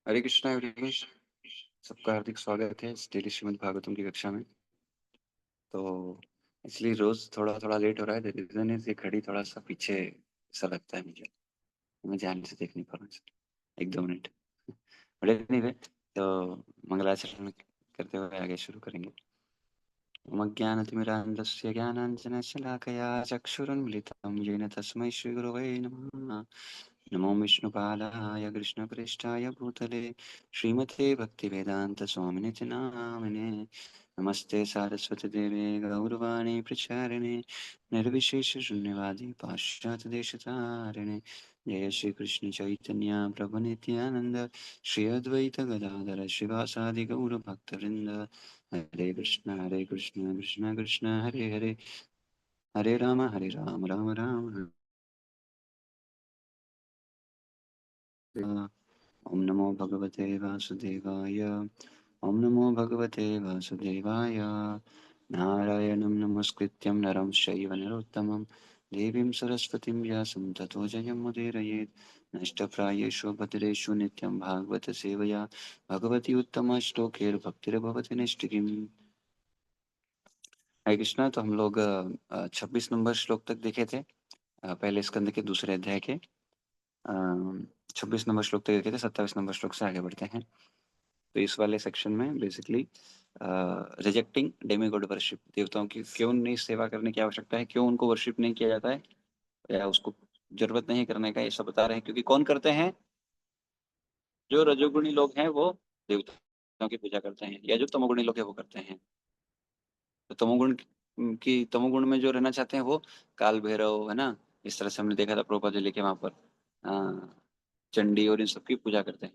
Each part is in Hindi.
हरे कृष्णा एवरीवन। सबका हार्दिक स्वागत है इस डेली श्रीमद् भागवतम की कक्षा में। तो इसलिए रोज थोड़ा थोड़ा लेट हो रहा है। द रीजन इज ये घड़ी थोड़ा सा पीछे ऐसा लगता है मुझे। मैं ध्यान से देख नहीं पा रहा हूँ। 1-2 मिनट बड़े नहीं हुए तो मंगलाचरण करते हुए आगे शुरू करेंगे। मज्ञानतिमिरान्धस्य ज्ञानाञ्जनशलाकया चक्षुरुन्मिलितं येन तस्मै श्रीगुरवे नमः। नमो विष्णुपादाय कृष्णप्रेष्ठाय भूतले श्रीमते भक्तिवेदान्तस्वामिनिति नामिने। नमस्ते सारस्वती देवे गौरवाणी प्रचारिणे निर्विशेषशून्यवादी पाश्चात्यदेशतारिणे। जय श्री कृष्ण चैतन्य प्रभु नित्यानंद श्री अद्वैत गदाधर शिवासादि गौर भक्तवृंद। हरे कृष्ण कृष्ण कृष्ण हरे हरे, हरे राम राम राम हरे। ओम नमो भगवते वासुदेवाय। ओम नमो भगवते वासुदेवाय। नारायणं नमस्कृत्यं नरं चैव नरोत्तमं देवीं सरस्वतीं व्यासं ततो जयमुदीरयेत्। नष्टप्रायेषु भद्रेषु नित्यं भागवत सेवया भगवती उत्तमश्लोकैर्भक्तिर्भवति नैष्टिकीम्। हरे कृष्णा। तो हम लोग 26 नंबर श्लोक तक देखे थे, पहले स्कंद के दूसरे अध्याय के 26 नंबर श्लोक तक देखे थे। 27 नंबर श्लोक से आगे बढ़ते हैं। तो इस वाले सेक्शन में बेसिकली रिजेक्टिंग डेमीगॉड वर्शिप, देवताओं की क्यों नहीं सेवा करने की आवश्यकता है, क्यों उनको वर्शिप नहीं किया जाता है या उसको जरूरत नहीं करने का, ये सब बता रहे हैं। क्योंकि कौन करते हैं? जो रजोगुणी लोग हैं वो देवताओं की पूजा करते हैं, या जो तमोगुणी लोग हैं वो करते हैं। तो तमोगुण में जो रहना चाहते हैं वो काल भैरव है ना, इस तरह से हमने देखा था प्रभुपाद जी लेके वहां पर चंडी और इन सबकी पूजा करते हैं,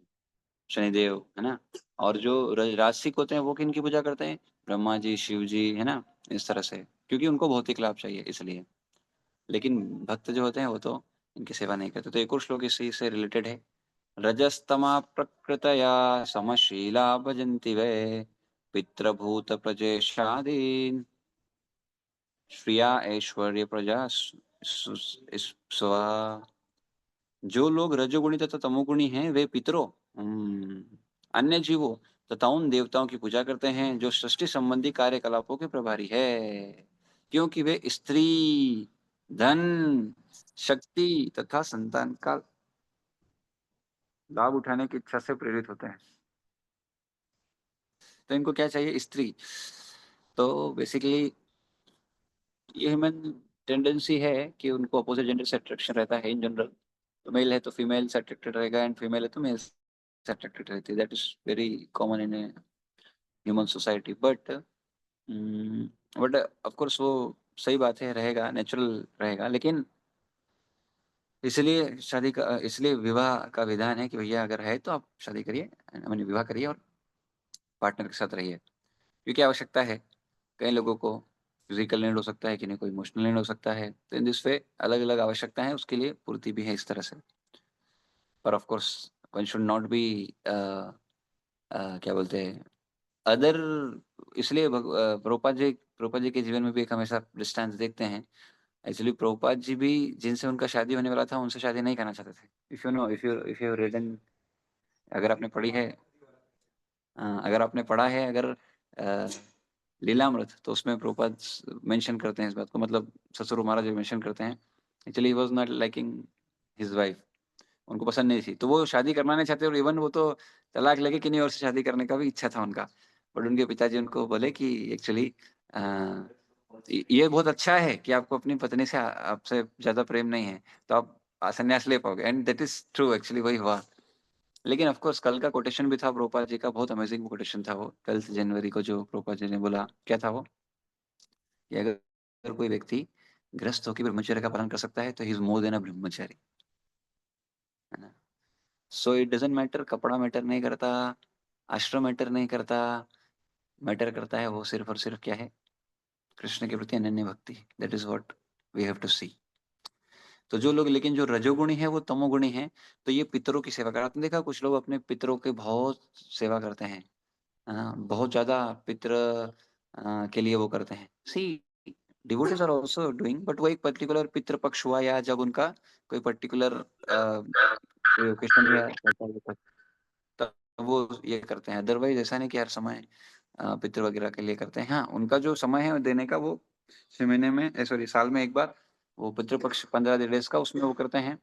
शनिदेव है ना। और जो राजसिक होते हैं वो किन की पूजा करते हैं? ब्रह्मा जी, शिव जी है ना, इस तरह से, क्योंकि उनको भौतिक लाभ चाहिए इसलिए। लेकिन भक्त जो होते हैं वो तो इनकी सेवा नहीं करते। तो एक और श्लोक इसी से रिलेटेड है। रजस्तमा प्रकृतया समशीला भजन्ति वे पितृभूत प्रजेशादीन श्रिया ऐश्वर्य प्रजा स्वा। जो लोग रजोगुणी तथा तमोगुणी हैं वे पितरों, अन्य जीवों तथा उन देवताओं की पूजा करते हैं जो सृष्टि संबंधी कार्यकलापों के प्रभारी है, क्योंकि वे स्त्री, धन, शक्ति तथा संतान का लाभ उठाने की इच्छा से प्रेरित होते हैं। तो इनको क्या चाहिए? स्त्री। तो बेसिकली ये ह्यूमन टेंडेंसी है कि उनको अपोजिट जेंडर से अट्रैक्शन रहता है इन जनरल। तो मेल है तो फीमेल से अट्रैक्टेड रहेगा, एंड फीमेल है तो मेल से अट्रैक्टेड रहती है। That is very common in human society. But of course वो सही बात है, रहेगा, नेचुरल रहेगा। लेकिन इसलिए इसलिए विवाह का विधान है कि भैया अगर है तो आप शादी करिए, मैंने विवाह करिए और पार्टनर के साथ रहिए। क्योंकि आवश्यकता है, कई लोगों को फिजिकल नीड हो सकता है, किन्हीं को इमोशनल नीड हो सकता है। तो इन दिस वे अलग अलग आवश्यकता है, उसके लिए पूर्ति भी है इस तरह से। पर of course one should not be क्या बोलते हैं अदर। इसलिए प्रभुपाद जी के जीवन में भी एक हमेशा दृष्टांत देखते हैं। एक्चुअली प्रभुपाद जी भी जिनसे उनका शादी होने वाला था उनसे शादी नहीं करना चाहते थे। इफ यू रिडन, अगर आपने पढ़ी है, अगर आपने पढ़ा है, अगर लीलामृत, तो उसमें प्रभुपाद मेंशन करते हैं इस बात को। मतलब ससुर महाराज मेंशन करते हैं actually he was not liking his wife, उनको पसंद नहीं थी, तो वो शादी करना नहीं चाहते। और इवन वो तो तलाक लेके किन्हीं और से शादी करने का भी इच्छा था उनका। बट उनके पिताजी उनको बोले कि एक्चुअली ये बहुत अच्छा है कि आपको अपनी पत्नी से आपसे ज्यादा प्रेम नहीं है, तो आप संन्यास ले पाओगे। And that is true, actually वही हुआ। लेकिन ऑफ कोर्स कल का कोटेशन भी था प्रभुपाद जी का, बहुत अमेजिंग कोटेशन था वो। 12 जनवरी को जो प्रभुपाद जी ने बोला, क्या था वो? कि अगर कोई व्यक्ति गृहस्थ होकर ब्रह्मचर्य का पालन कर सकता है तो ही इज मोर देन अ ब्रह्मचारी, है ना। सो इट डजेंट मैटर, कपड़ा मैटर नहीं करता, आश्रम मैटर नहीं करता। मैटर करता है वो सिर्फ और सिर्फ क्या है? कृष्ण के प्रति अनन्य भक्ति। That is what we have to see. तो जो लोग, लेकिन जो रजोगुणी है वो तमोगुणी है, तो ये पितरों की सेवा करते हैं। देखा कुछ लोग अपने पितरों के बहुत सेवा करते हैं, बहुत ज्यादा पितर के लिए वो करते हैं। See devotees are also doing, but वो एक पर्टिकुलर पितृ पक्ष हुआ या जब उनका कोई पर्टिकुलर कोई ओकेशन या तब वो ये करते हैं। अदरवाइज ऐसा नहीं कि हर समय पितृ वगैरह के लिए करते हैं। हाँ, उनका जो समय है देने का वो 6 महीने में सॉरी साल में एक बार वो पितृ पक्ष 15 डेज़ का उसमें वो करते हैं।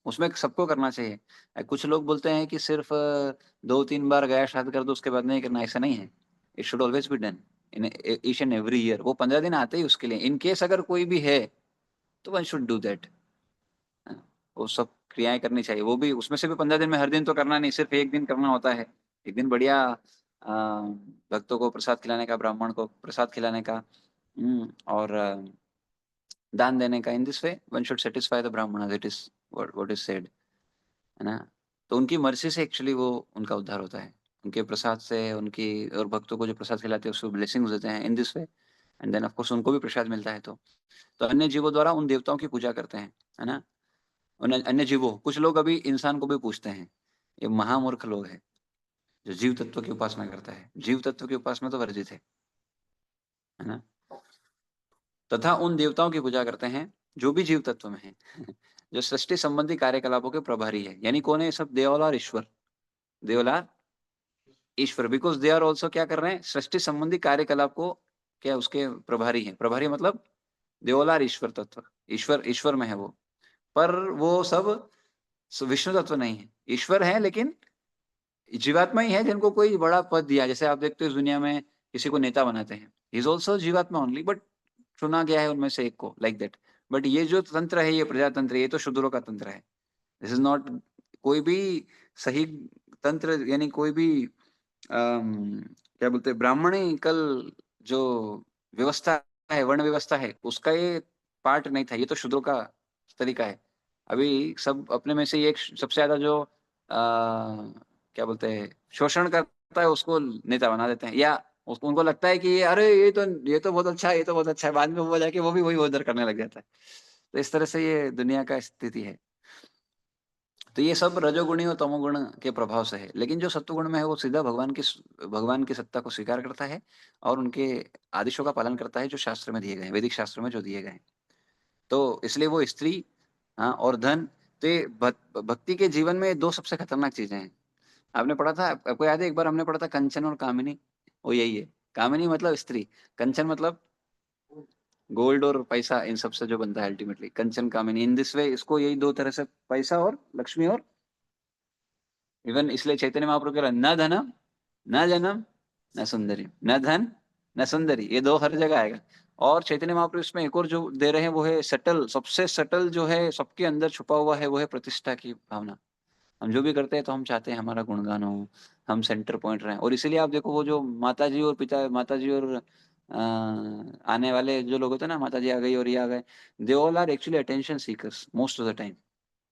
उसमें सबको करना चाहिए। कुछ लोग बोलते हैं कि सिर्फ़ 2-3 बार गया श्राद्ध कर दो उसके बाद नहीं करना, ऐसा नहीं है। It should always be done in each and every year. वो 15 दिन आते ही उसके लिए। इन केस अगर कोई भी है, तो वन शुड डू दैट। वो सब क्रियाएँ करनी चाहिए। वो भी उसमें से भी 15 दिन में हर दिन तो करना नहीं, सिर्फ़ 1 दिन करना होता है। एक दिन बढ़िया भक्तों को प्रसाद खिलाने का, ब्राह्मण को प्रसाद खिलाने का और दान देने का। In this way one should satisfy the brahmin it is what is said, है ना? तो उनकी मर्ज़ी से एक्चुअली वो उनका उद्धार होता है। उनके प्रसाद से उनकी और भक्तों को जो प्रसाद खिलाते हैं उसको ब्लेसिंग्स देते हैं in this way and then of course उनको भी प्रसाद मिलता है तो। तो अन्य जीवों द्वारा उन देवताओं की पूजा करते हैं, है ना? उन अन्य जीवों कुछ लोग अभी इंसान को भी पूजते हैं। ये महामूर्ख लोग हैं, जो जीव तत्व की उपासना करता है। जीव तत्व की उपासना तो वर्जित है ना? तथा उन देवताओं की पूजा करते हैं, जो भी जीव तत्व में हैं, जो सृष्टि संबंधी कार्यकलापों के प्रभारी है। यानी कौन है ये सब? देवल और ईश्वर। देवल और ईश्वर बिकॉज़ दे आर आल्सो क्या कर रहे हैं? सृष्टि संबंधी कार्यकलाप को क्या उसके प्रभारी हैं। प्रभारी मतलब देवल और ईश्वर तत्व। ईश्वर ईश्वर में है वो। पर वो सब विष्णु तत्व नहीं है। ईश्वर है लेकिन जीवात्मा ही है जिनको कोई बड़ा पद दिया। जैसे आप देखते हो इस दुनिया में किसी को नेता बनाते हैं। ही इज़ आल्सो जीवात्मा ओनली बट चुना गया है उनमें से एक को लाइक दैट। बट ये जो तंत्र है ये प्रजातंत्र ये तो शूद्रों का तंत्र है। दिस इज़ नॉट कोई भी सही तंत्र यानी कोई भी क्या बोलते हैं ब्राह्मणिकल जो व्यवस्था है, वर्ण व्यवस्था है, उसका ये पार्ट नहीं था। ये तो शूद्रों का तरीका है। अभी सब अपने में से ये एक सबसे ज़्यादा जो क्या बोलते हैं शोषण करता है उसको नेता बना देते हैं या उसको उनको लगता है कि अरे ये तो बहुत अच्छा है, ये तो बहुत अच्छा है। बाद में वो जाके वो भी वही उधर करने लग जाता है। तो इस तरह से ये दुनिया का स्थिति है। तो ये सब रजोगुणी और तमोगुण के प्रभाव से है। लेकिन जो सत्वगुण में है वो सीधा भगवान की सत्ता को स्वीकार करता है और उनके आदेशों का पालन करता है जो शास्त्र में दिए गए हैं, वैदिक शास्त्रों में जो दिए गए हैं। तो इसलिए वो स्त्री और धन तो ये भक्ति के जीवन में 2 सबसे खतरनाक चीज़ें हैं। आपने पढ़ा था आपको याद है एक बार हमने पढ़ा था कंचन और कामिनी, वो यही है। कामिनी मतलब स्त्री, कंचन मतलब गोल्ड और पैसा इन सब से जो बनता है ultimately Kanchan Kamini. In this वे इसको यही 2 तरह से पैसा और लक्ष्मी और इवन इसलिए चैतन्य महाप्रभु कह रहा है, न धनम, न जनम, न सुंदरी, न धन, न सुंदरी, ये 2 हर जगह आएगा। और चैतन्य महाप्रभु इसमें एक और जो दे रहे हैं वो है सटल, सबसे सटल जो है सबके अंदर छुपा हुआ है वो है प्रतिष्ठा की भावना। हम जो भी करते हैं तो हम चाहते हैं हमारा गुणगान हो, हम सेंटर पॉइंट रहें। और इसीलिए आप देखो वो जो माताजी और आने वाले जो लोग होते हैं ना, माताजी आ गई और ये आ गए, they all are actually attention seekers most of the time.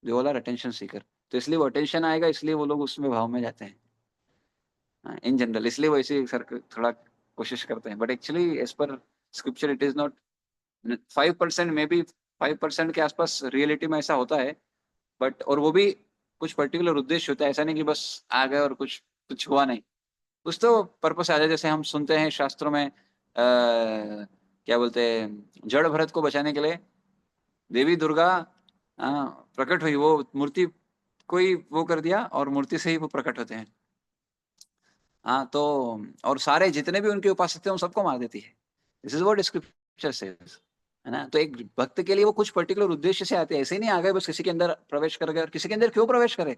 They all are attention seeker. तो इसलिए वो अटेंशन आएगा इसलिए वो लोग उसमें भाव में जाते हैं। इन जनरल इसलिए वो ऐसे थोड़ा कोशिश करते हैं। But actually as per scripture it is not 5% may be 5% के आसपास रियलिटी में ऐसा होता है। बट और वो भी कुछ पर्टिकुलर उद्देश्य होता है। ऐसा नहीं कि बस आ गए और कुछ कुछ हुआ नहीं। कुछ तो पर्पस आ जाए जैसे हम सुनते हैं शास्त्रों में क्या बोलते हैं जड़ भरत को बचाने के लिए देवी दुर्गा प्रकट हुई। वो मूर्ति कोई वो कर दिया और मूर्ति से ही वो प्रकट होते हैं। तो और सारे जितने भी उनके उपासक थे उन सबको मार देती है। This is what scripture says, है ना? तो एक भक्त के लिए वो कुछ पर्टिकुलर उद्देश्य से आते हैं। ऐसे ही नहीं आ गए बस किसी के अंदर प्रवेश कर गए और किसी के अंदर क्यों प्रवेश करे?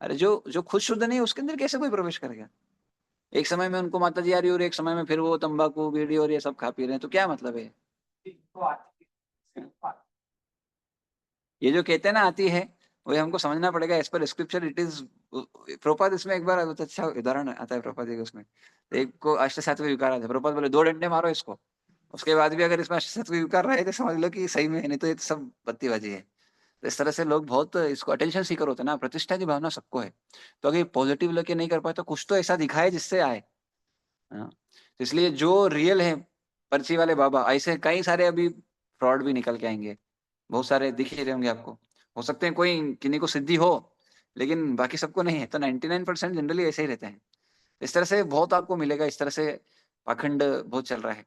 अरे जो जो खुद शुद्ध नहीं है उसके अंदर कैसे कोई प्रवेश करेगा? एक समय में उनको माताजी आ रही है और एक समय में फिर वो तंबाकू, बीड़ी और ये सब खा पी रहे हैं, तो क्या मतलब है? ये जो कहते हैं ना आती है, वही हमको समझना पड़ेगा as per scripture it is Prabhupada इसमें एक बार बहुत अच्छा उदाहरण आता है प्रभुपाद जी के उसमें। एक को अष्टसात्विक विकार आते हैं, प्रभुपाद बोले 2 डंडे मारो इसको। उसके बाद भी अगर इसमें अष्टसात्विक विकार रहे तो समझ लो कि सही में है, नहीं तो ये तो सब बत्तीबाजी है। तो इस तरह से लोग बहुत इसको अटेंशन सीकर होते हैं ना, प्रतिष्ठा की भावना सबको है। तो अगर पॉजिटिव लेके नहीं कर पाए तो कुछ तो ऐसा दिखाए जिससे आए। हाँ, तो इसलिए जो रियल है पर्ची वाले बाबा ऐसे कई सारे अभी फ्रॉड भी निकल के आएँगे। बहुत सारे दिख ही रहे होंगे आपको। हो सकते हैं कोई किन्हीं को सिद्धि हो, लेकिन बाकी सबको नहीं है। तो 99% जनरली ऐसे ही रहते हैं। इस तरह से बहुत आपको मिलेगा, इस तरह से पाखंड बहुत चल रहा है।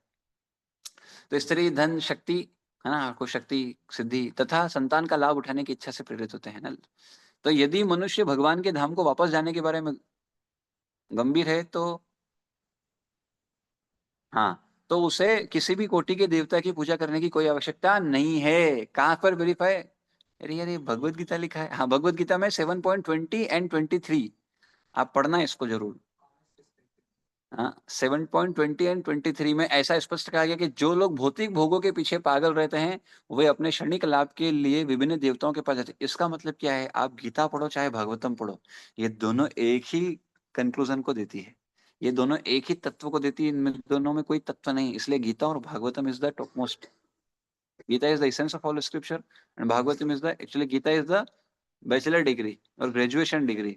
तो स्त्री धन शक्ति है ना, आपको शक्ति सिद्धि तथा संतान का लाभ उठाने की इच्छा से प्रेरित होते हैं ना। तो यदि मनुष्य भगवान के धाम को वापस जाने के बारे में गंभीर है तो हाँ, तो उसे किसी भी कोटि के देवता की पूजा करने की कोई आवश्यकता नहीं है। कहाँ पर वेरीफाई? अरे यार, ये भगवत गीता लिखा है। हाँ, भगवत गीता में 7.20 एंड 23 आप पढ़ना इसको जरूर। हाँ, 7.20 एंड 23 में ऐसा स्पष्ट कहा गया कि जो लोग भौतिक भोगों के पीछे पागल रहते हैं, वे अपने क्षणिक लाभ के लिए विभिन्न देवताओं के पास जाते हैं। इसका मतलब क्या है? आप गीता पढ़ो चाहे भागवतम पढ़ो, ये दोनों एक ही कंक्लूजन को देती है। ये दोनों एक ही तत्व को देती है, इनमें दोनों में कोई तत्व नहीं। इसलिए गीता और Bhagavatam is the top most. Gita is the essence of all scripture and Bhagavatam is the actually Gita is the bachelor degree और graduation degree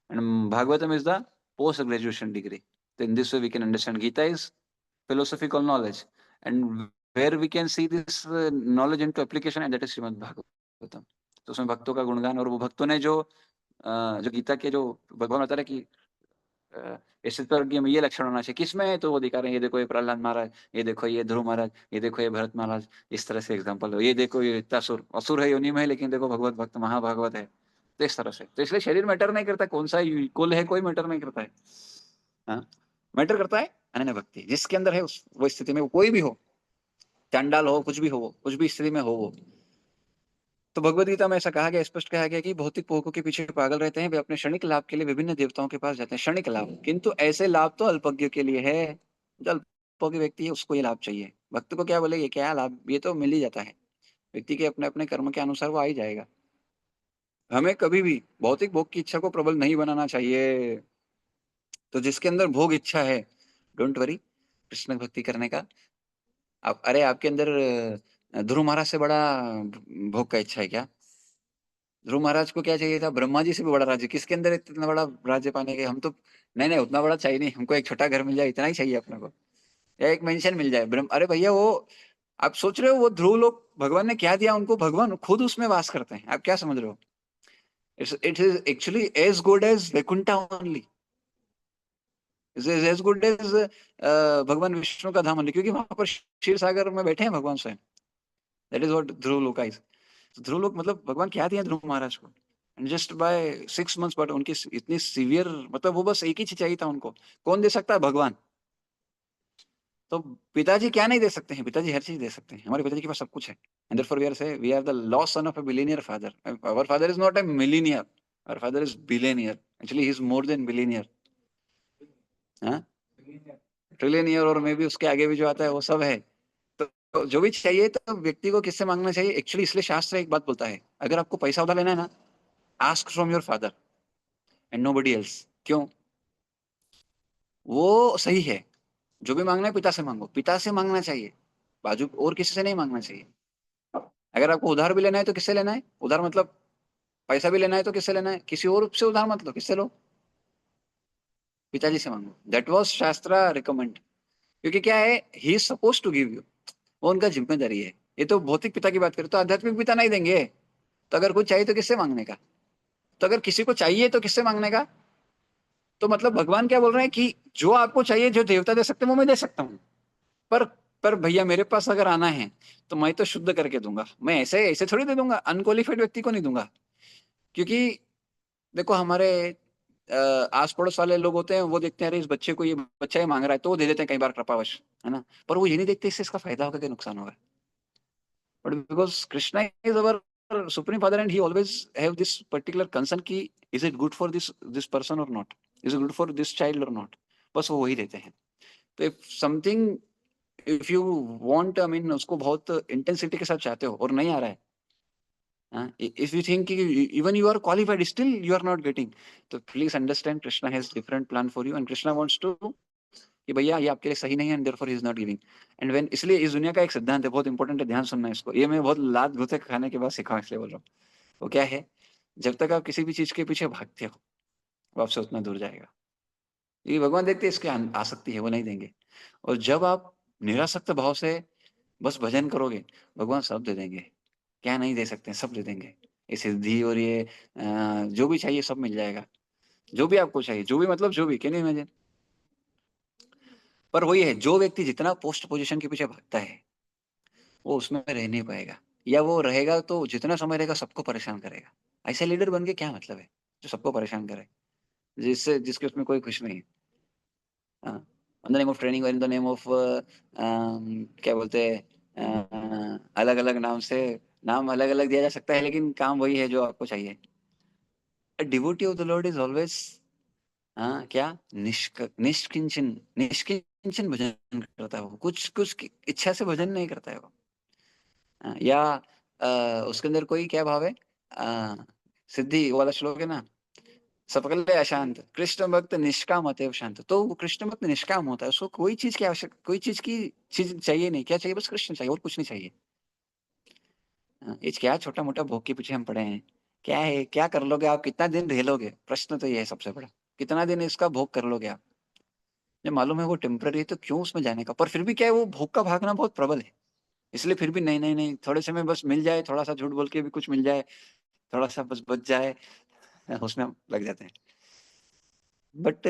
and Bhagavatam is the post graduation degree. So in this way we can understand Gita is philosophical knowledge and where we can see this knowledge into application and that is Shrimad Bhagavatam. तो उसमें भक्तों का गुणगान और वो भक्तों ने जो गीता के जो भगवान बता रहे कि इस प्रज्ञ में ये लक्षण होना चाहिए, किसमें है? तो वो दिखा रहे हैं, ये देखो ये प्रहलाद महाराज, ये देखो ये ध्रुव महाराज, ये देखो ये भरत महाराज, इस तरह से एग्जाम्पल हो। ये देखो ये असुर असुर है योनि में है, लेकिन देखो भगवत भक्त महाभागवत है। तो इस तरह से, तो इसलिए शरीर मैटर नहीं करता, कौन सा कुल है कोई मैटर नहीं करता है। हाँ, मैटर करता है अनन्य भक्ति, जिसके अंदर है उस वो स्थिति में, वो कोई भी हो, चांडाल हो, कुछ भी हो, कुछ भी स्थिति में हो वो। तो भगवत गीता में ऐसा कहा गया, स्पष्ट कहा गया कि भौतिक भोगों के पीछे पागल रहते हैं, वे अपने क्षणिक लाभ के लिए विभिन्न देवताओं के पास जाते हैं। क्षणिक लाभ, किंतु ऐसे लाभ तो अल्पज्ञ के लिए है। जो अल्पज्ञ व्यक्ति है उसको ये लाभ चाहिए। भक्त को क्या बोले, ये क्या लाभ, ये तो मिल ही जाता है। व्यक्ति के अपने अपने कर्म के अनुसार वो आ ही जाएगा। हमें कभी भी भौतिक भोग की इच्छा को प्रबल नहीं बनाना चाहिए। तो जिसके अंदर भोग इच्छा है, डोंट वरी, कृष्ण भक्ति करने का। आप अरे आपके अंदर ध्रुव महाराज से बड़ा भोग का इच्छा है क्या? ध्रुव महाराज को क्या चाहिए था? ब्रह्मा जी से भी बड़ा राज्य। किसके अंदर इतना बड़ा राज्य पाने के? हम तो नहीं नहीं, उतना बड़ा चाहिए नहीं हमको, एक छोटा घर मिल जाए इतना ही चाहिए अपने को, या एक मेंशन मिल जाए। ब्रह्म, अरे भैया वो आप सोच रहे हो वो ध्रुव लोग भगवान ने क्या दिया उनको? भगवान खुद उसमें वास करते हैं। आप क्या समझ रहे हो? It is actually as good as Vaikuntha only, is as good as भगवान विष्णु का धाम ओनली, क्योंकि वहां पर क्षीर सागर में बैठे हैं भगवान स्वयं। दैट इज व्हाट ध्रुव लोक इज। ध्रुव लोक मतलब भगवान क्या दिया ध्रुव महाराज को? जस्ट बाय 6 months, बट उनकी इतनी सीवियर, मतलब वो बस एक ही चीज चाहिए था उनको। कौन दे सकता है? भगवान। तो पिताजी क्या नहीं दे सकते हैं? पिताजी हर चीज दे सकते हैं। हमारे पिताजी के पास सब कुछ है। And therefore we are the lost son of a billionaire father. Our father is not a millionaire, our father is billionaire. Actually he is more than billionaire. हाँ, ट्रिलियनियर और मे भी उसके आगे भी जो आता है वो सब है। तो जो भी चाहिए तो व्यक्ति को किससे मांगना चाहिए? एक्चुअली इसलिए शास्त्र एक बात बोलता है, अगर आपको पैसा उधार लेना है ना, ask from your father and nobody else. क्यों? वो सही है। जो भी मांगना है पिता से मांगो, पिता से मांगना चाहिए, बाजू और किसी से नहीं मांगना चाहिए। अगर आपको उधार भी लेना है तो किससे लेना है? उधार मतलब पैसा भी लेना है तो किससे लेना है? किसी और से उधार मत लो। किससे लो? पिताजी से मांगो। That was shastra recommend. क्योंकि क्या है, he is suppose to give you, वो उनका जिम्मेदारी है। ये तो भौतिक पिता की बात करें, तो आध्यात्मिक पिता नहीं देंगे। तो अगर कुछ चाहिए तो किससे मांगने का? तो अगर किसी को चाहिए तो किससे मांगने का? तो मतलब भगवान क्या बोल रहे हैं कि जो आपको चाहिए, जो देवता दे सकते हैं वो मैं दे सकता हूँ, पर पर भैया मेरे पास अगर आना है तो मैं तो शुद्ध करके दूंगा। मैं ऐसे ऐसे थोड़ी दे दूंगा, अनक्वालिफाइड व्यक्ति को नहीं दूंगा। क्योंकि देखो हमारे आस पड़ोस वाले लोग होते हैं, वो देखते हैं अरे इस बच्चे को, ये बच्चा ये मांग रहा है, तो वो दे देते हैं कई बार कृपावश, है ना। पर वो ये नहीं देखते इससे इसका फायदा होगा कि नुकसान होगा। But because Krishna is our supreme father and he always have this particular concern की is it good for this this person और not, is it good for this child और नॉट। बस वो वही देते हैं। तो if something, if you want, I mean उसको बहुत इंटेंसिटी के साथ चाहते हो और नहीं आ रहा है, if you think even you are qualified still you are not getting, तो please understand Krishna has different plan for you and Krishna wants to कि भैया ये आपके लिए सही नहीं है and therefore he is not giving। and when, इसलिए इस दुनिया का एक सिद्धांत है, बहुत इंपॉर्टेंट है, ध्यान सुनना इसको। ये मैं बहुत लात घुसे खाने के बाद सीखा हूं, इसलिए बोल रहा हूँ। वो क्या है? जब तक आप किसी भी चीज के पीछे भागते हो, वो आपसे उतना दूर जाएगा। ये भगवान देखते हैं इसकी आसक्ति है, वो नहीं देंगे। और जब आप निरासक्त भाव से बस भजन करोगे, भगवान सब दे देंगे। क्या नहीं दे सकते हैं? सब दे देंगे। ये सिद्धि और ये जो भी चाहिए सब मिल जाएगा। जो भी आपको चाहिए, जो भी मतलब जो भी, कैन यू इमेजिन। पर वही है, जो व्यक्ति जितना पोस्ट पोजीशन के पीछे भागता है, वो उसमें रह नहीं पाएगा, या वो रहेगा तो जितना समय रहेगा सबको परेशान करेगा। ऐसा लीडर बन के क्या मतलब है, जो सबको परेशान करे, जिसके उसमें कोई खुश नहीं है। हाँ, in the name of training और इन द नेम ऑफ क्या बोलते हैं, अलग-अलग नाम से, नाम अलग-अलग दिया जा सकता है, लेकिन काम वही है जो आपको चाहिए। A devotee of the Lord is always क्या? निष्किंचन, निष्किंचन भजन करता है वो, कुछ की इच्छा से भजन नहीं करता है वो। या उसके अंदर कोई क्या भाव है? सिद्धि वाला श्लोक है ना, सकले अशांत, कृष्ण भक्त निष्काम अतएव शांत। तो वो कृष्ण भक्त निष्काम होता है, उसको कोई चीज़ की चीज़ चाहिए नहीं, क्या चाहिए? बस कृष्ण चाहिए और कुछ नहीं चाहिए। ये क्या छोटा-मोटा भोग के पीछे हम पड़े हैं। क्या है, क्या कर लोगे आप? कितना दिन रह लोगे? प्रश्न तो ये है सबसे बड़ा। कितना दिन इसका भोग कर लोगे आप? जब मालूम है वो टेम्परेरी है तो क्यों उसमें जाने का? पर फिर भी क्या है, वो भोग का भागना बहुत प्रबल है। इसलिए फिर भी नहीं, नहीं, नहीं, थोड़े समय बस मिल जाए, थोड़ा-सा झूठ बोल के भी कुछ मिल जाए, थोड़ा-सा बस बच जाए, उसमें हम लग जाते हैं। बट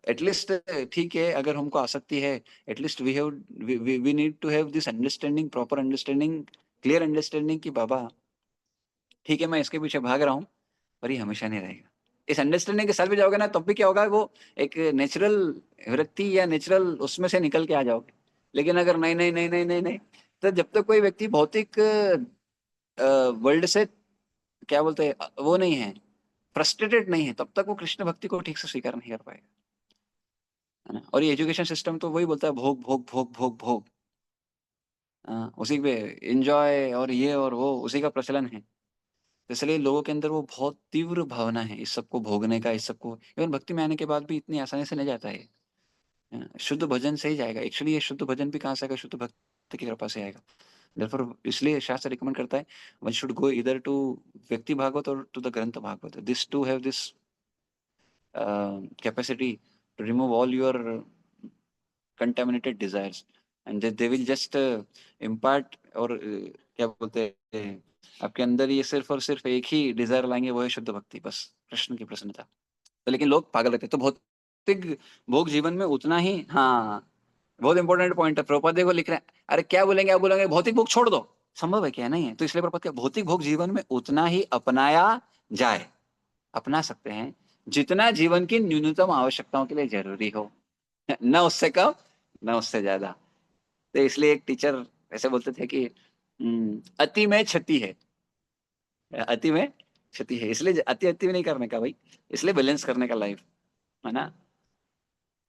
एट लीस्ट ठीक है, अगर हमको आसक्ति है, at least we need to have this understanding, proper understanding, clear understanding कि बाबा ठीक है, मैं इसके पीछे भाग रहा हूँ, पर ये हमेशा नहीं रहेगा। इस अंडरस्टैंडिंग के साथ भी जाओगे ना, तब भी क्या होगा, वो एक नेचुरल विरक्ति या नेचुरल उसमें से निकल के आ जाओगे। लेकिन अगर नहीं, नहीं, नहीं, नहीं, नहीं, नहीं, तो जब तक कोई व्यक्ति भौतिक वर्ल्ड से क्या बोलते हैं, वो नहीं है, फ्रस्ट्रेटेड नहीं है, तब तक वो कृष्ण भक्ति को ठीक से स्वीकार नहीं कर पाएगा, है ना? और ये एजुकेशन सिस्टम तो वही बोलता है, भोग, भोग, भोग, भोग, भोग। उसी पे एन्जॉय और ये और वो, उसी का प्रचलन है। तो इसलिए लोगों के अंदर वो बहुत तीव्र भावना है इस सबको भोगने का, इस सबको इवन भक्ति में आने के बाद भी इतनी आसानी से नहीं जाता है। शुद्ध भजन से ही जाएगा। एक्चुअली ये शुद्ध भजन भी कहाँ से आएगा? शुद्ध भक्ति की कृपा से आएगा। देयरफॉर इसलिए शास्त्र रिकमेंड करता है, one should go either to vyakti Bhagavat और to the granth Bhagavat. This to have this capacity to remove all your contaminated desires, and they will just impart और क्या बोलते हैं, आपके अंदर ये सिर्फ और सिर्फ एक ही डिजायर लाएंगे, वो है शुद्ध भक्ति, बस कृष्ण की प्रसन्नता। तो लेकिन लोग पागल रहते हैं, तो भौतिक भोग जीवन में उतना ही, हाँ, बहुत इंपॉर्टेंट पॉइंट है। प्रभुपाद देखो लिख रहे हैं, अरे क्या बोलेंगे, आप बोलेंगे भौतिक भोग छोड़ दो, संभव है क्या? नहीं है। तो इसलिए प्रभुपाद क्या, भौतिक भोग जीवन में उतना ही अपनाया जाए, अपना सकते हैं जितना जीवन की न्यूनतम आवश्यकताओं के लिए जरूरी हो, न उससे कम, न उससे ज्यादा। तो इसलिए एक टीचर ऐसे बोलते थे कि अति में क्षति है, अति में क्षति है, इसलिए अति अति में नहीं करने का भाई, इसलिए बैलेंस करने का लाइफ, है ना?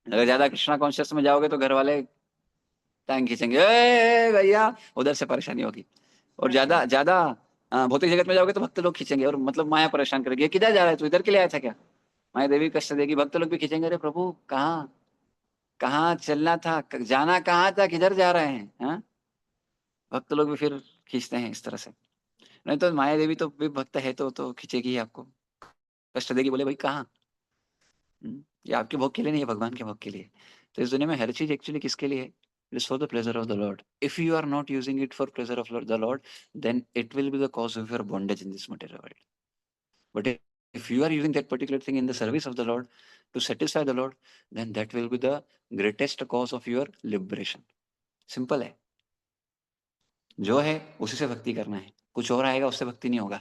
अगर ज्यादा कृष्णा कॉन्शियस में जाओगे तो घर वाले टांग खींचेंगे, "ए भैया", उधर से परेशानी होगी। और ज्यादा ज्यादा भौतिक जगत में जाओगे तो भक्त लोग खींचेंगे, और मतलब माया परेशान करेगी, "ये किधर जा रहा है तू, इधर के लिए आया था क्या?" माया देवी कष्ट देगी, भक्त लोग भी खींचेंगे, अरे प्रभु कहाँ, कहाँ चलना था, जाना कहाँ था, किधर जा रहे हैं, हाँ? भक्त लोग भी फिर खींचते हैं इस तरह से। नहीं तो माया देवी तो भी भक्त है, तो खींचेगी ही आपको, कष्ट देगी, बोले भाई कहाँ। ये आपके भोग के लिए नहीं है, भगवान के भोग के लिए। तो इस दुनिया में हर चीज एक्चुअली किसके लिए है? It is for the pleasure of the lord. If you are not using it for pleasure of the lord, then it will be the cause of your bondage in this material world. But if you are using that particular thing in the service of the Lord to satisfy the Lord, then that will be the greatest cause of your liberation. Simple है, जो है उसी से भक्ति करना है, कुछ और आएगा उससे भक्ति नहीं होगा।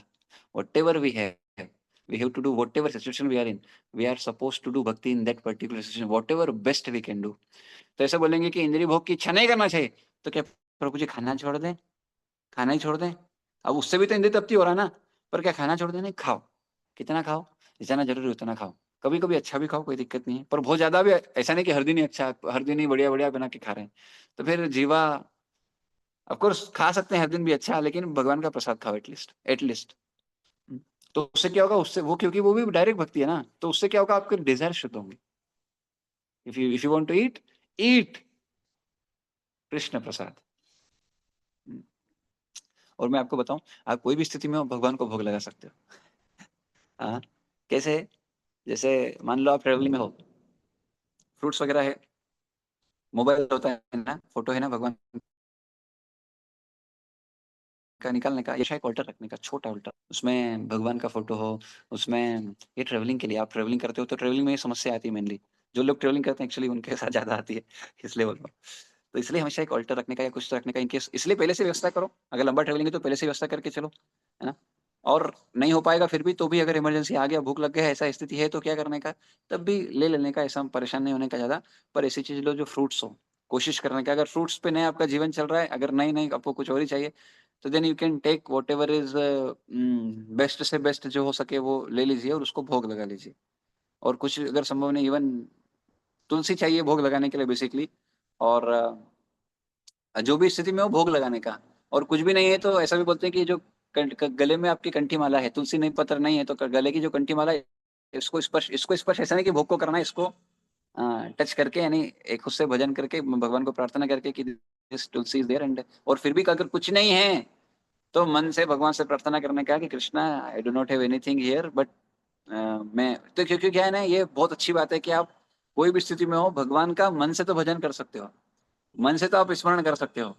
Whatever we have to do, whatever situation we are in, we are supposed to do bhakti in that particular situation, whatever best we can do. तो ऐसा बोलेंगे कि इंद्रिय भोग की इच्छा नहीं करना चाहिए, तो क्या प्रभु जी खाना छोड़ दें? खाना ही छोड़ दें? अब उससे भी तो इंद्रिय तृप्ति हो रहा है ना, पर क्या खाना छोड़ दें? नहीं, खाओ, कितना खाओ, जितना जरूरी है उतना खाओ। कभी-कभी अच्छा भी खाओ, कोई दिक्कत नहीं है, पर बहुत ज़्यादा भी ऐसा नहीं कि हर दिन ही अच्छा, हर दिन ही बढ़िया-बढ़िया बना के खा रहे हैं। तो फिर जीवा ऑफ कोर्स खा सकते हैं हर दिन भी अच्छा, लेकिन भगवान का प्रसाद खाओ एटलीस्ट, एटलीस्ट। तो उससे क्या होगा, उससे वो, क्योंकि वो भी डायरेक्ट भक्ति है ना, तो उससे क्या होगा, आपके डिज़ायर शुद्ध होंगे। If you want to eat, eat Krishna prasad. हुँ, और मैं आपको बताऊँ, आप कोई भी स्थिति में हो भगवान को भोग लगा सकते हो। हाँ, कैसे? जैसे मान लो आप ट्रैवलिंग में हो, फ्रूट्स वगैरह है, मोबाइल होता है ना, फ़ोटो है ना भगवान का निकालने का, या शायद ऑल्टर रखने का, छोटा ऑल्टर, उसमें भगवान का फ़ोटो हो, उसमें ये ट्रैवलिंग के लिए, आप ट्रैवलिंग करते हो तो ट्रैवलिंग में ये समस्या आती है मेनली। जो लोग ट्रैवलिंग करते हैं एक्चुअली उनके साथ ज़्यादा आती है, इसलिए बोल रहा हूँ। तो इसलिए हमेशा एक ऑल्टर रखने का या कुछ रखने का इनकेस, इसलिए पहले से व्यवस्था करो। अगर लंबा ट्रेवलिंग है तो पहले से व्यवस्था करके चलो, है ना। और नहीं हो पाएगा फिर भी, तो भी अगर इमरजेंसी आ गया, भूख लग गया, ऐसा स्थिति है तो क्या करने का, तब भी ले लेने का, ऐसा परेशान नहीं होने का ज्यादा। पर ऐसी चीज लो जो फ्रूट्स हो, कोशिश करने का। अगर फ्रूट्स पे नहीं आपका जीवन चल रहा है, अगर नहीं नहीं आपको कुछ और ही चाहिए, तो then you can take whatever is best से बेस्ट जो हो सके वो ले लीजिए और उसको भोग लगा लीजिए। और कुछ अगर संभव नहीं, इवन तुलसी चाहिए भोग लगाने के लिए बेसिकली। और जो भी स्थिति में हो भोग लगाने का। और कुछ भी नहीं है तो ऐसा भी बोलते हैं कि जो गले में आपकी कंठी माला है, तुलसी नहीं पत्र नहीं है, तो गले की जो कंठी माला है, इसको स्पर्श ऐसा नहीं कि भोग को करना है, इसको टच करके, यानी एक उससे भजन करके भगवान को प्रार्थना करके कि this tulsi is there and. और फिर भी अगर कुछ नहीं है तो मन से भगवान से प्रार्थना करने का कि Krishna, I do not have anything here, but मैं तो, क्योंकि क्या है ना, ये बहुत अच्छी बात है कि आप कोई भी स्थिति में हो, भगवान का मन से तो भजन कर सकते हो, मन से तो आप स्मरण कर सकते हो।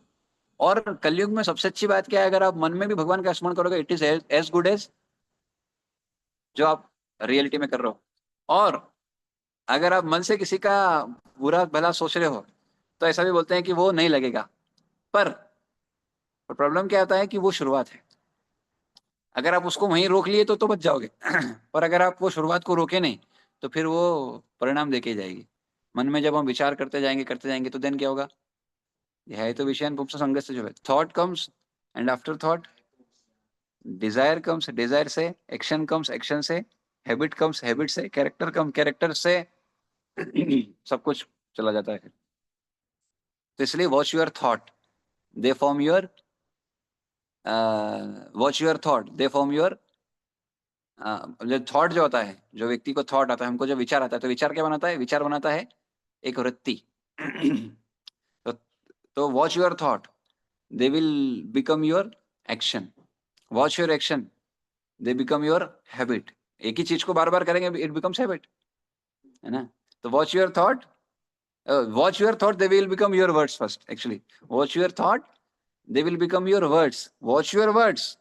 और कलयुग में सबसे अच्छी बात क्या है, अगर आप मन में भी भगवान का स्मरण करोगे, it is as good as जो आप रियलिटी में कर रहे हो। और अगर आप मन से किसी का बुरा भला सोच रहे हो, तो ऐसा भी बोलते हैं कि वो नहीं लगेगा। पर प्रॉब्लम क्या होता है कि वो शुरुआत है, अगर आप उसको वहीं रोक लिए तो बच जाओगे। पर अगर आप वो शुरुआत को रोके नहीं, तो फिर वो परिणाम देके जाएगी। मन में जब हम विचार करते जाएंगे तो देन क्या होगा, यह है तो विषयान पुंस संगत से जो है, thought comes and after thought desire comes, desire से एक्शन कम्स, एक्शन से हैबिट कम्स, हैबिट से कैरेक्टर कम, कैरेक्टर से सब कुछ चला जाता है। तो इसलिए watch your thought, they form your, watch your thought they form your. जो थॉट जो होता है, जो व्यक्ति को थॉट आता है, हमको जो विचार आता है, तो विचार क्या बनाता है, विचार बनाता है एक वृत्ति। तो watch your thought, they will become your action. Watch your action, they become your habit. एक ही चीज को बार बार करेंगे, इट बिकम्स हैबिट, है ना। तो watch your thought, watch your thought, they will become your words first actually. Watch your thought, they will become your words. Watch your words,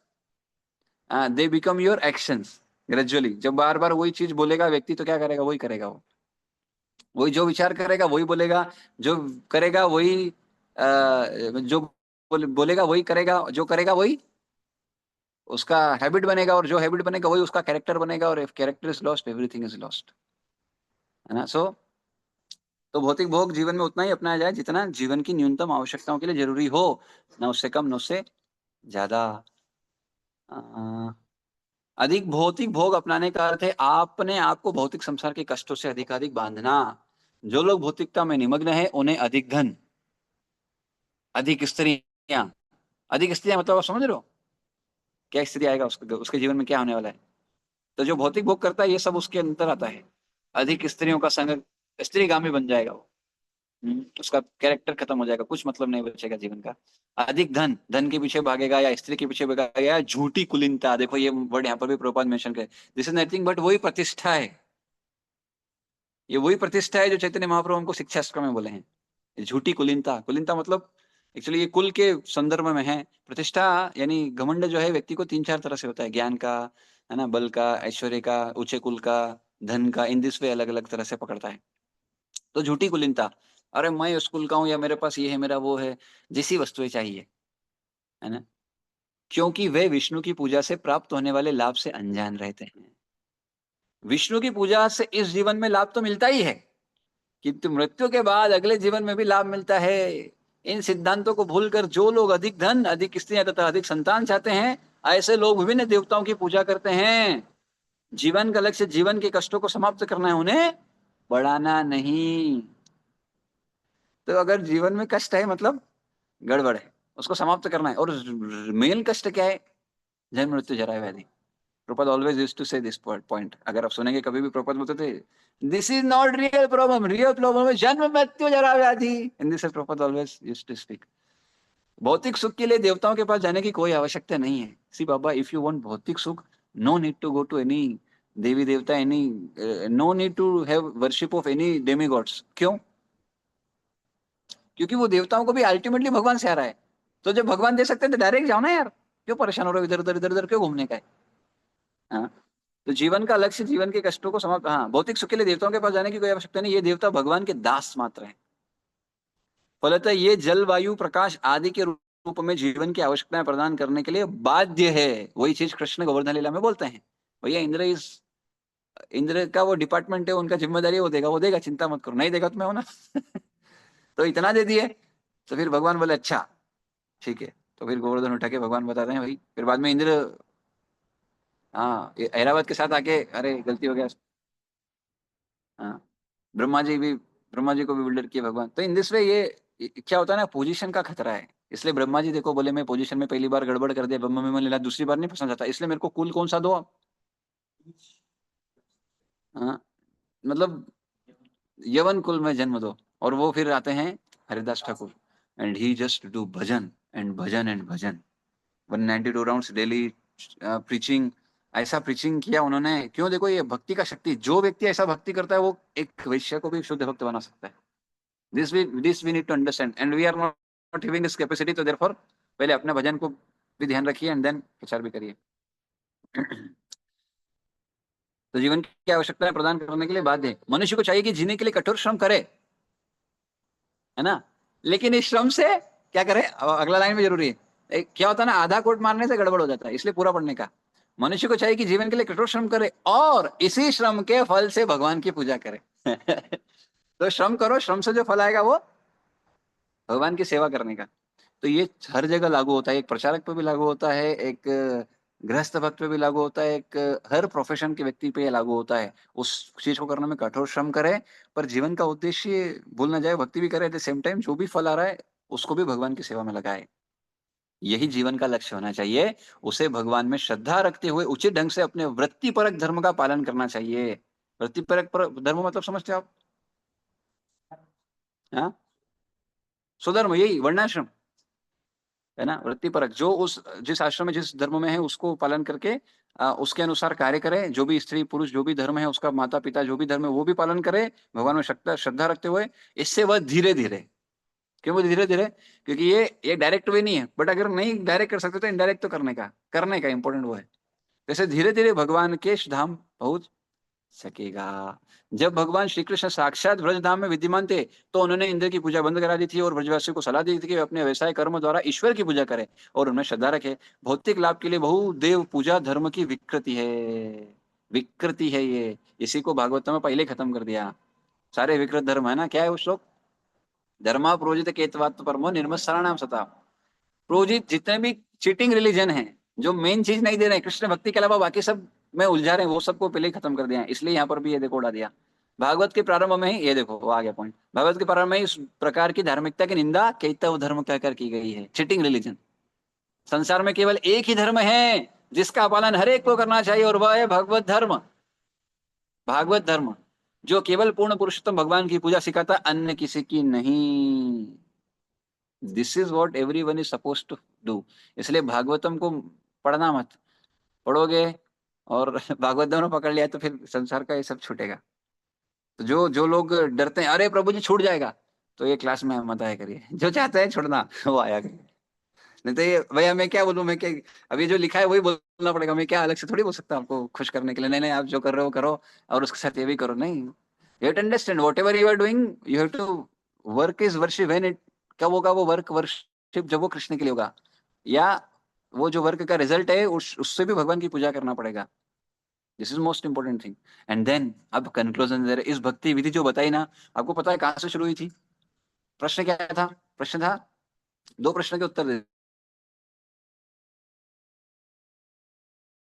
they become your actions. Gradually जब बार बार वही चीज बोलेगा व्यक्ति, तो क्या करेगा, वही करेगा वो। वही जो विचार करेगा वही बोलेगा, जो करेगा वही जो बोलेगा वही करेगा, जो करेगा वही उसका हैबिट बनेगा, और जो हैबिट बनेगा वही उसका कैरेक्टर बनेगा। और if character is lost, everything is lost, है ना। सो तो भौतिक भोग जीवन में उतना ही अपनाया जाए जितना जीवन की न्यूनतम आवश्यकताओं के लिए जरूरी हो, ना उससे कम ना उससे ज्यादा। अ, अधिक भौतिक भोग अपनाने का अर्थ है आपने आपको भौतिक संसार के कष्टों से अधिकाधिक बांधना। जो लोग भौतिकता में निमग्न है उन्हें अधिक धन, अधिक स्त्रियां, अधिक स्त्रियां मतलब आप समझ रहे हो क्या स्थिति आएगा उसके उसके जीवन में क्या होने वाला है। तो जो भौतिक भोग करता है ये सब उसके अंतर आता है। अधिक स्त्रियों का संग, स्त्रीगामी बन जाएगा वो। उसका कैरेक्टर खत्म हो जाएगा, कुछ मतलब नहीं बचेगा जीवन का। अधिक धन, धन के पीछे भागेगा या स्त्री के पीछे भागेगा, या झूठी कुलीनता, देखो ये वर्ड यहाँ पर भी प्रभुपाद मेंशन करे, दिस इज नथिंग बट वही प्रतिष्ठा है। ये वही प्रतिष्ठा है जो चैतन्य महाप्रभु हमको शिक्षा शास्त्र में बोले हैं। झूठी कुलीनता, कुलीनता मतलब एक्चुअली ये कुल के संदर्भ में है। प्रतिष्ठा यानी घमंड जो है व्यक्ति को तीन चार तरह से होता है, ज्ञान का, है ना, बल का, ऐश्वर्य का, ऊंचे कुल का, धन का, इन दिस वे अलग अलग तरह से पकड़ता है। तो झूठी कुलीनता, अरे मैं स्कूल का हूँ, या मेरे पास ये है, मेरा वो है, जैसी वस्तुएं चाहिए, है ना, क्योंकि वे विष्णु की पूजा से प्राप्त होने वाले लाभ से अनजान रहते हैं। विष्णु की पूजा से इस जीवन में लाभ तो मिलता ही है, किंतु मृत्यु के बाद अगले जीवन में भी लाभ मिलता है। इन सिद्धांतों को भूलकर जो लोग अधिक धन, अधिक स्त्रियां तथा अधिक संतान चाहते हैं, ऐसे लोग विभिन्न देवताओं की पूजा करते हैं। जीवन का लक्ष्य जीवन के कष्टों को समाप्त करना है, उन्हें बढ़ाना नहीं। तो अगर जीवन में कष्ट है मतलब गड़बड़ है, उसको समाप्त करना है। और मेन कष्ट क्या है, जन्म मृत्यु जरा व्याधि। प्रपद ऑलवेज यूज्ड टू से दिस पॉइंट, अगर आप सुनेंगे कभी भी प्रपद बोलते थे, this is not real problem है जन्म मृत्यु जरा व्याधि, इन दिस प्रपद ऑलवेज यूज्ड टू स्पीक। भौतिक सुख के लिए देवताओं के पास जाने की कोई आवश्यकता नहीं है। सी बाबा, इफ यू वांट भौतिक सुख, no need to go to any देवी देवता, any no need to have worship of any demigods. क्यों? क्योंकि वो देवताओं को भी अल्टीमेटली भगवान से आ रहा है। तो जब भगवान दे सकते हैं तो डायरेक्ट जाओ ना यार, क्यों परेशान हो रहे हो इधर उधर क्यों घूमने का है। हाँ? तो जीवन का लक्ष्य जीवन के कष्टों को समाप्त, हाँ, भौतिक सुख के लिए देवताओं के पास जाने की कोई आवश्यकता नहीं, ये देवता भगवान के दास मात्र है। फलतः ये जल वायु प्रकाश आदि के रूप में जीवन की आवश्यकताएं प्रदान करने के लिए बाध्य है। वही चीज कृष्ण गोवर्धन लीला में बोलते हैं, भैया इंद्र का वो डिपार्टमेंट है, उनका जिम्मेदारी वो देगा, चिंता मत करो, नहीं देगा तो मैं हूं ना। तो इतना दे दिए, तो फिर भगवान बोले अच्छा ठीक है। तो फिर गोवर्धन उठा के भगवान बताते हैं भाई, फिर बाद में इंद्र, हाँ ऐरावत के साथ आके, अरे गलती हो गया। हाँ, ब्रह्मा जी को भी बिल्डर किया भगवान। तो इन दिस वे ये क्या होता है ना, पोजीशन का खतरा है। इसलिए ब्रह्मा जी देखो बोले मैं पोजीशन में पहली बार गड़बड़ कर दिया, ब्रह्म में मन लेना, दूसरी बार नहीं फंसना चाहता, इसलिए मेरे को कुल कौन सा दो आप। हाँ, मतलब यवन कुल में जन्म दो। और वो फिर आते हैं Haridas Thakur, and he just do bhajan and bhajan and bhajan, 192 rounds daily preaching. ऐसा प्रीचिंग किया उन्होंने, क्यों, देखो ये भक्ति का शक्ति, जो व्यक्ति ऐसा भक्ति करता है वो एक वैश्य को भी शुद्ध भक्त बना सकता है। This we need to understand, and we are not having this capacity. तो देयरफॉर पहले अपने भजन को भी ध्यान रखिए एंड देन प्रचार भी करिए। तो जीवन की आवश्यकताएं प्रदान करने के लिए बाध्य है। मनुष्य को चाहिए कि जीने के लिए कठोर श्रम करे, है ना, लेकिन इस श्रम से क्या करे, अगला लाइन में जरूरी है। क्या होता है ना, आधा कोट मारने से गड़बड़ हो जाता है, इसलिए पूरा पढ़ने का। मनुष्य को चाहिए कि जीवन के लिए कठोर श्रम करे और इसी श्रम के फल से भगवान की पूजा करे। तो श्रम करो, श्रम से जो फल आएगा वो भगवान की सेवा करने का। तो ये हर जगह लागू होता है, एक प्रचारक पे भी लागू होता है, एक गृहस्थ भक्त पे भी लागू होता है, एक हर प्रोफेशन के व्यक्ति पे लागू होता है। उस चीज को करने में कठोर श्रम करे, पर जीवन का उद्देश्य भूल ना जाए, भक्ति भी करे, एट द सेम टाइम जो भी फल आ रहा है उसको भी भगवान की सेवा में लगाए। यही जीवन का लक्ष्य होना चाहिए। उसे भगवान में श्रद्धा रखते हुए उचित ढंग से अपने वृत्तिपरक धर्म का पालन करना चाहिए। धर्म मतलब समझते हो आप? हाँ, स्वधर्म, यही वर्णाश्रम, है ना, वृत्तिपरक, जो उस जिस आश्रम में जिस धर्म में है उसको पालन करके उसके अनुसार कार्य करे। जो भी स्त्री पुरुष जो भी धर्म है उसका, माता पिता जो भी धर्म है वो भी पालन करे, भगवान में श्रद्धा रखते हुए। इससे वह धीरे धीरे, क्यों वो धीरे धीरे, क्योंकि ये डायरेक्ट वे नहीं है, बट अगर नहीं डायरेक्ट कर सकते तो इनडायरेक्ट तो करने का इंपॉर्टेंट वो है। जैसे धीरे धीरे भगवान के धाम पहुंच सकेगा। जब भगवान श्री कृष्ण साक्षात ब्रजधाम में विद्यमान थे तो उन्होंने इंद्र की पूजा बंद करा दी थी और ब्रजवासियों को सलाह दी थी कि वे अपने व्यवसाय कर्म द्वारा ईश्वर की पूजा करें और उनमें श्रद्धा रखें। भौतिक लाभ के लिए बहुदेव पूजा धर्म की विकृति है ये। इसी को भागवत में पहले खत्म कर दिया। सारे विकृत धर्म है ना, क्या है वो श्लोक, धर्मा प्रोजित केतवात्म परमो निर्मत्सराणाम सता। प्रोजित जितने भी चीटिंग रिलीजन है, जो मेन चीज नहीं दे रहे हैं, कृष्ण भक्ति के अलावा बाकी सब में उलझा रहे हैं, वो सबको पहले ही खत्म कर दिया है। इसलिए यहाँ पर भी ये देखो उड़ा दिया। भागवत के प्रारंभ में ही ये देखो वो आ गया पॉइंट, भागवत के प्रारंभ में ही इस प्रकार की धार्मिकता की निंदा कैतव धर्म कहकर की गई है, चीटिंग रिलीजन। संसार में केवल एक ही धर्म है जिसका पालन हर एक को करना चाहिए और वह है भगवत धर्म। भागवत धर्म जो केवल पूर्ण पुरुषोत्तम भगवान की पूजा सिखाता, अन्य किसी की नहीं। This is what everyone is suppose to do. इसलिए भागवतम को पढ़ना मत, पढ़ोगे और भागवत दोनों पकड़ लिया तो फिर संसार का ये सब छूटेगा। तो जो जो लोग डरते हैं अरे प्रभु जी छूट जाएगा, तो ये क्लास में मत आया करिए। जो चाहते हैं छोड़ना वो आया करिए। नहीं तो ये भैया मैं क्या बोलूं, मैं क्या, अभी जो लिखा है वही बोलना पड़ेगा, मैं क्या अलग से थोड़ी बोल सकता हूँ आपको खुश करने के लिए। नहीं नहीं, आप जो कर रहे हो करो और उसके साथ ये भी करो, नहीं। You have to understand whatever you are doing, you have to work is worship when it, कब होगा वो वर्क वर्शिप, जब वो कृष्ण के लिए होगा, या वो जो वर्क का रिजल्ट है उससे भी भगवान की पूजा करना पड़ेगा। This is most important thing. And then अब कंक्लूजन दे रहे, इस भक्ति विधि जो बताई ना, आपको पता है कहां से शुरू हुई थी? प्रश्न क्या था? प्रश्न था, दो प्रश्न के उत्तर दे,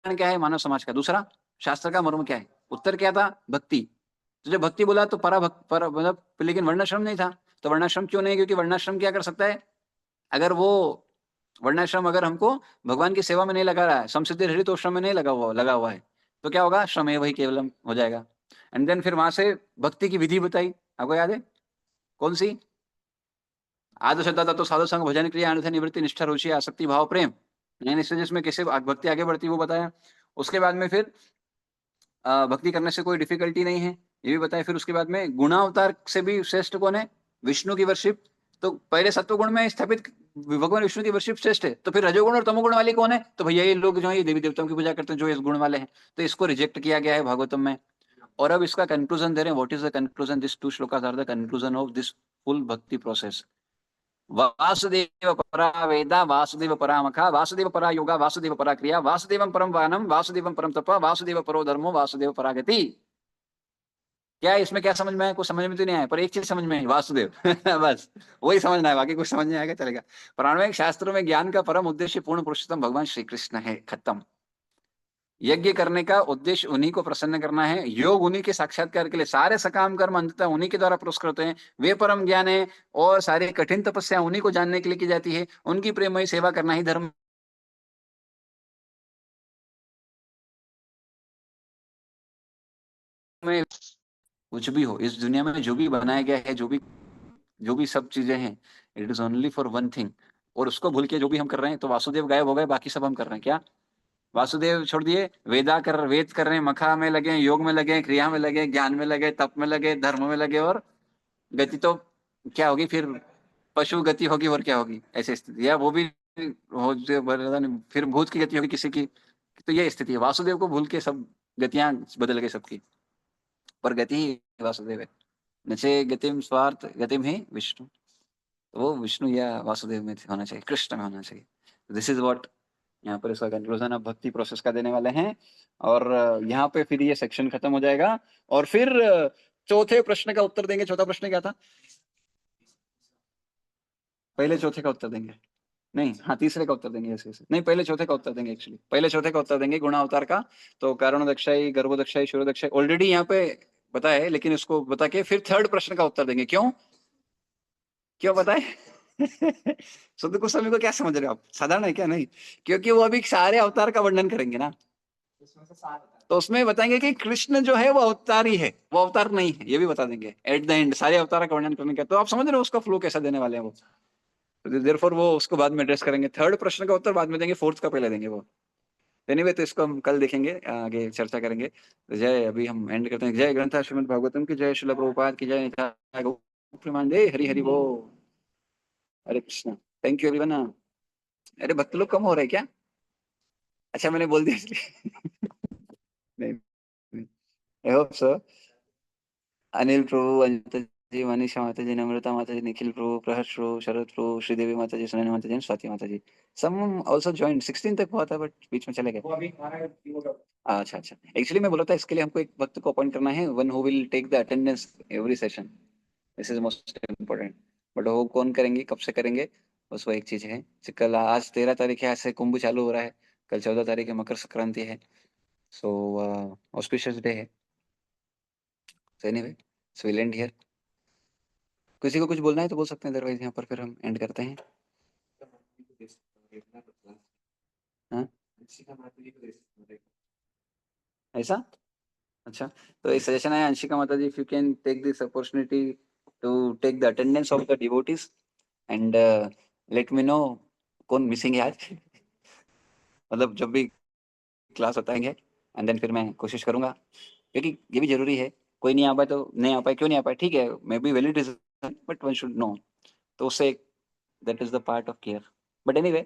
क्या है मानव समाज का, दूसरा शास्त्र का मर्म क्या है। उत्तर क्या था? भक्ति। तो जब भक्ति बोला तो पर मतलब, लेकिन वर्णाश्रम नहीं था। तो वर्णाश्रम क्यों नहीं? क्योंकि वर्णाश्रम क्या कर सकता है, अगर वो वर्णाश्रम अगर हमको भगवान की सेवा में नहीं लगा रहा है, समसिद्धि हरितोश्रम में नहीं लगा हुआ है, तो क्या होगा, श्रमेव वही केवलम हो जाएगा। एंड देन फिर वहां से भक्ति की विधि बताई, आपको याद है कौन सी? आदो श्रद्धा तत्व साधु संग भजन क्रिया अन्यथा निवृत्ति निष्ठा रुचि आसक्ति भाव प्रेम, नैन स्टेजेस में कैसे भक्ति आगे बढ़ती है वो बताया। उसके बाद में फिर भक्ति करने से कोई डिफिकल्टी नहीं है, ये भी बताया। फिर उसके बाद में गुणावतार से भी श्रेष्ठ कौन है? विष्णु की वर्शिप। तो पहले सत्व गुण में स्थापित भगवान विष्णु की वर्शिप श्रेष्ठ है, तो फिर रजोगुण और तमोगुण वाले कौन है? तो भैया ये लोग जो है ये देवी देवताओं की पूजा करते हैं जो इस गुण वाले हैं, तो इसको रिजेक्ट किया गया है भागवतम में। और अब इसका कंक्लूजन दे रहे हैं, what is the conclusion, this two shlokas are the conclusion of this full bhakti process. Vasudeva परा वेदा वासुदेव परा मखा वासुदेव परा योगा वासुदेव परा क्रिया वासुदेवम परम वानम वासुदेवम परम तप वासुदेव परो धर्मो वासुदेव परा गति। क्या है इसमें, क्या समझ में आया? कुछ समझ में तो नहीं आया, पर एक चीज समझ में आई, वासुदेव। बस वही समझना है, बाकी कुछ समझ नहीं आएगा चलेगा। प्राणविक शास्त्रों में ज्ञान का परम उद्देश्य पूर्ण पुरुषोत्तम भगवान श्री कृष्ण है, खत्म। यज्ञ करने का उद्देश्य उन्हीं को प्रसन्न करना है, योग उन्हीं के साक्षात्कार के लिए, सारे सकाम कर्म अंततः उन्हीं के द्वारा पुरस्कृत हैं, वे परम ज्ञान है। और सारी कठिन तपस्या उन्हीं को जानने के लिए की जाती है, उनकी प्रेममयी सेवा करना ही धर्म में। कुछ भी हो इस दुनिया में, जो भी बनाया गया है, जो भी सब चीजें हैं, it is only for one thing. और उसको भूल के जो भी हम कर रहे हैं, तो वासुदेव गायब हो गए, बाकी सब हम कर रहे हैं क्या? वासुदेव छोड़ दिए, वेद कर रहे हैं, मखा में लगे, योग में लगे, क्रिया में लगे, ज्ञान में लगे, तप में लगे, धर्म में लगे, और गति तो क्या होगी फिर? पशु गति होगी, और क्या होगी? ऐसी स्थिति, या वो भी हो पता नहीं, फिर भूत की गति होगी किसी की। तो ये स्थिति है, वासुदेव को भूल के सब गतियां बदल गई सबकी। पर गति ही वासुदेव है। नचे गतिम स्वार्थ गतिम ही विष्णु। तो वो विष्णु या वासुदेव में होना चाहिए, कृष्ण में होना चाहिए। दिस इज व्हाट यहाँ पर इसका कंक्लूजन अब भक्ति प्रोसेस का देने वाले हैं। और यहाँ पे फिर ये सेक्शन खत्म हो जाएगा। और फिर चौथे प्रश्न का उत्तर देंगे। चौथा प्रश्न क्या था? पहले चौथे का उत्तर देंगे। नहीं, हाँ, तीसरे का उत्तर देंगे, ऐसे ऐसे नहीं, पहले चौथे का उत्तर देंगे, एक्चुअली पहले चौथे का उत्तर देंगे गुणावतार का। तो कारण दक्षाई, गर्भ दक्षाई, शूर दक्षाई ऑलरेडी यहाँ पे बताया है, लेकिन इसको बता के फिर थर्ड प्रश्न का उत्तर देंगे। क्यों? क्यों बताए? शुद्ध गोस्वामी को क्या समझ रहे हो आप? साधारण है क्या? नहीं, क्योंकि वो अभी सारे अवतार का वर्णन करेंगे ना। तो उसमें बताएंगे कि कृष्ण जो है वो अवतार ही है, वो अवतार नहीं है, ये भी बता देंगे एट द एंड, सारे अवतार का वर्णन करने का। तो आप समझ रहे हो उसका फ्लो कैसा देने वाले हैं वो। देयरफॉर वो उसको बाद में एड्रेस करेंगे, थर्ड प्रश्न का उत्तर बाद में देंगे, फोर्थ का पहले देंगे वो। एनीवे, तो इसको हम कल देखेंगे, आगे चर्चा करेंगे। तो जय, अभी हम एंड करते हैं। जय ग्रंथ श्रीमद् भागवतम की जय, श्रील प्रभुपाद की जय, निताय गौर प्रेमानंदे, हरि हरि बोल। Hare Krishna. Thank you everyone. अरे भक्त लोग कम हो रहे हैं क्या? अच्छा, मैंने बोल दिया इसलिए। नहीं, आई होप सो। अनिल प्रभु, अनिता जी, मनीषा माता जी, नम्रता माता जी, निखिल प्रभु, प्रहर्ष प्रभु, शरद प्रभु, श्रीदेवी माता जी, सुनैना माता जी, स्वाति माता जी। सम आल्सो ज्वाइन 16 तक हुआ था, बट बीच में चले गए। अच्छा अच्छा, एक्चुअली मैं बोला था इसके लिए हमको एक वक्त को अपॉइंट करना है, one who will take the attendance every session. This is most important. But वो कौन करेंगे, कब से करेंगे, बस वो एक चीज है। कल, आज 13 तारीख है, आज से कुंभ चालू हो रहा है। कल 14 तारीख है, मकर संक्रांति है। सो ऑस्पिशियस डे है। So anyway, so will end here. किसी को कुछ बोलना है तो बोल सकते हैं, अदरवाइज यहाँ पर फिर हम एंड करते हैं। हाँ, ऐसा? अच्छा, तो एक सजेशन है, अंशिका माता जी, if you can take this opportunity to take the attendance of the devotees and let me know कौन मिसिंग है आज। मतलब जब भी क्लास बताएंगे, एंड देन फिर मैं कोशिश करूंगा, क्योंकि ये भी जरूरी है। कोई नहीं आ पाए तो नहीं आ पाए, क्यों नहीं आ पाए, ठीक है, may be valid reason, but one should know. तो उससे, that is the part of care. But anyway,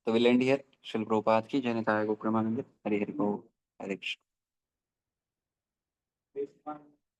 तो will end here. Shrila Prabhupada की जय, निताय गौर प्रेमानंद, हरि हरि बोल। हरे कृष्ण।